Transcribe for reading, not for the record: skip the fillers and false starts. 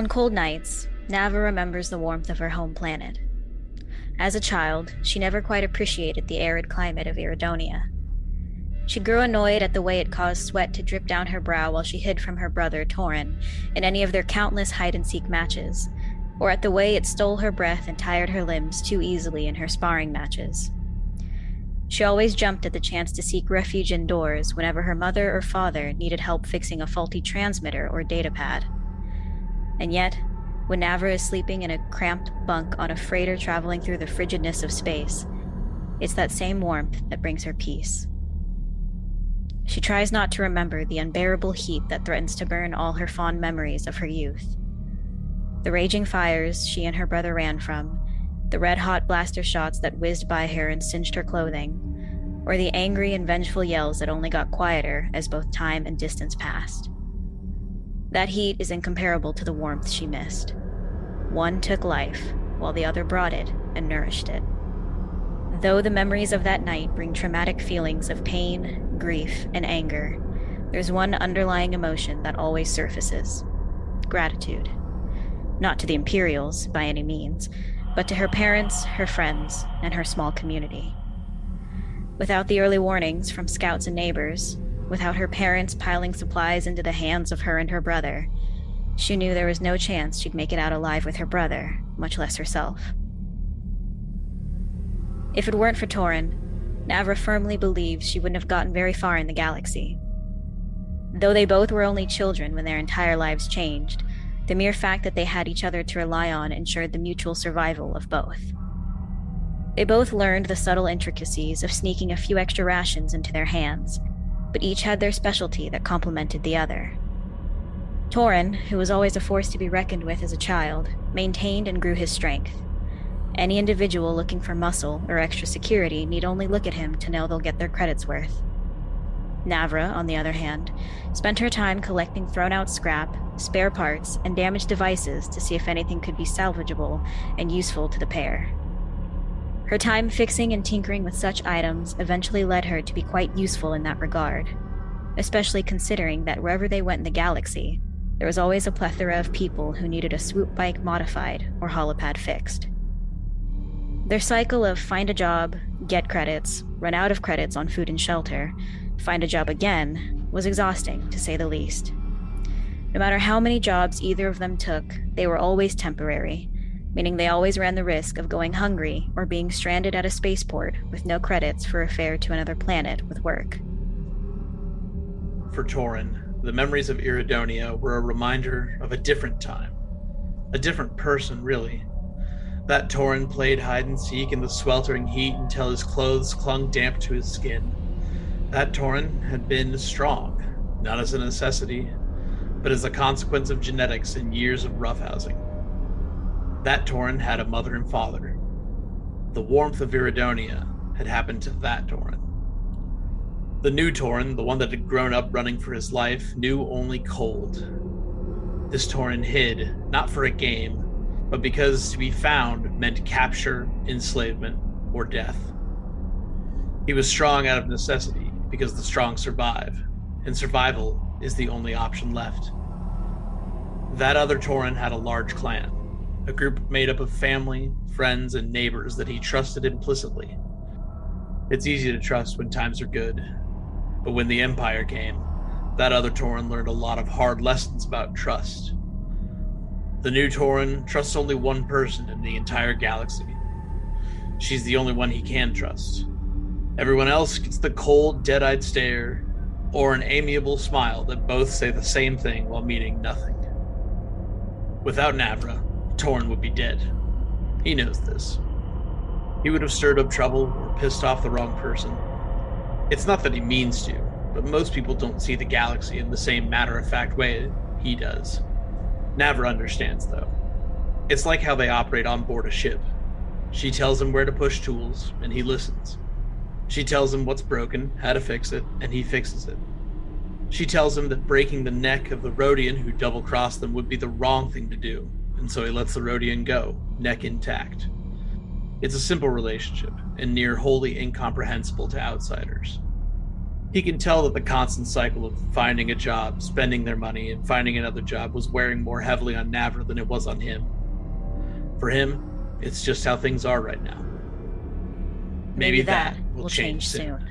On cold nights, Navra remembers the warmth of her home planet. As a child, she never quite appreciated the arid climate of Iridonia. She grew annoyed at the way it caused sweat to drip down her brow while she hid from her brother, Torren, in any of their countless hide-and-seek matches, or at the way it stole her breath and tired her limbs too easily in her sparring matches. She always jumped at the chance to seek refuge indoors whenever her mother or father needed help fixing a faulty transmitter or datapad. And yet, when Navra is sleeping in a cramped bunk on a freighter traveling through the frigidness of space, it's that same warmth that brings her peace. She tries not to remember the unbearable heat that threatens to burn all her fond memories of her youth. The raging fires she and her brother ran from, the red-hot blaster shots that whizzed by her and singed her clothing, or the angry and vengeful yells that only got quieter as both time and distance passed. That heat is incomparable to the warmth she missed. One took life, while the other brought it and nourished it. Though the memories of that night bring traumatic feelings of pain, grief, and anger, there's one underlying emotion that always surfaces: gratitude. Not to the Imperials, by any means, but to her parents, her friends, and her small community. Without the early warnings from scouts and neighbors, without her parents piling supplies into the hands of her and her brother, she knew there was no chance she'd make it out alive with her brother, much less herself. If it weren't for Torren, Navra firmly believes she wouldn't have gotten very far in the galaxy. Though they both were only children when their entire lives changed, the mere fact that they had each other to rely on ensured the mutual survival of both. They both learned the subtle intricacies of sneaking a few extra rations into their hands, but each had their specialty that complemented the other. Torren, who was always a force to be reckoned with as a child, maintained and grew his strength. Any individual looking for muscle or extra security need only look at him to know they'll get their credit's worth. Navra, on the other hand, spent her time collecting thrown-out scrap, spare parts, and damaged devices to see if anything could be salvageable and useful to the pair. Her time fixing and tinkering with such items eventually led her to be quite useful in that regard, especially considering that wherever they went in the galaxy, there was always a plethora of people who needed a swoop bike modified or holopad fixed. Their cycle of find a job, get credits, run out of credits on food and shelter, find a job again, was exhausting, to say the least. No matter how many jobs either of them took, they were always temporary, meaning they always ran the risk of going hungry or being stranded at a spaceport with no credits for a fare to another planet with work. For Torren, the memories of Iridonia were a reminder of a different time. A different person, really. That Torren played hide-and-seek in the sweltering heat until his clothes clung damp to his skin. That Torren had been strong, not as a necessity, but as a consequence of genetics and years of roughhousing. That Torren had a mother and father. The warmth of Iridonia had happened to that Torren. The new Torren, the one that had grown up running for his life, knew only cold. This Torren hid, not for a game, but because to be found meant capture, enslavement, or death. He was strong out of necessity, because the strong survive, and survival is the only option left. That other Torren had a large clan, a group made up of family, friends, and neighbors that he trusted implicitly. It's easy to trust when times are good, but when the Empire came, that other Torren learned a lot of hard lessons about trust. The new Torren trusts only one person in the entire galaxy. She's the only one he can trust. Everyone else gets the cold, dead-eyed stare, or an amiable smile that both say the same thing while meaning nothing. Without Navra, Torren would be dead. He knows this. He would have stirred up trouble or pissed off the wrong person. It's not that he means to, but most people don't see the galaxy in the same matter-of-fact way he does. Navra understands, though. It's like how they operate on board a ship. She tells him where to push tools, and he listens. She tells him what's broken, how to fix it, and he fixes it. She tells him that breaking the neck of the Rhodian who double-crossed them would be the wrong thing to do, and so he lets the Rhodian go, neck intact. It's a simple relationship, and near wholly incomprehensible to outsiders. He can tell that the constant cycle of finding a job, spending their money, and finding another job was wearing more heavily on Navra than it was on him. For him, it's just how things are right now. Maybe that will change soon.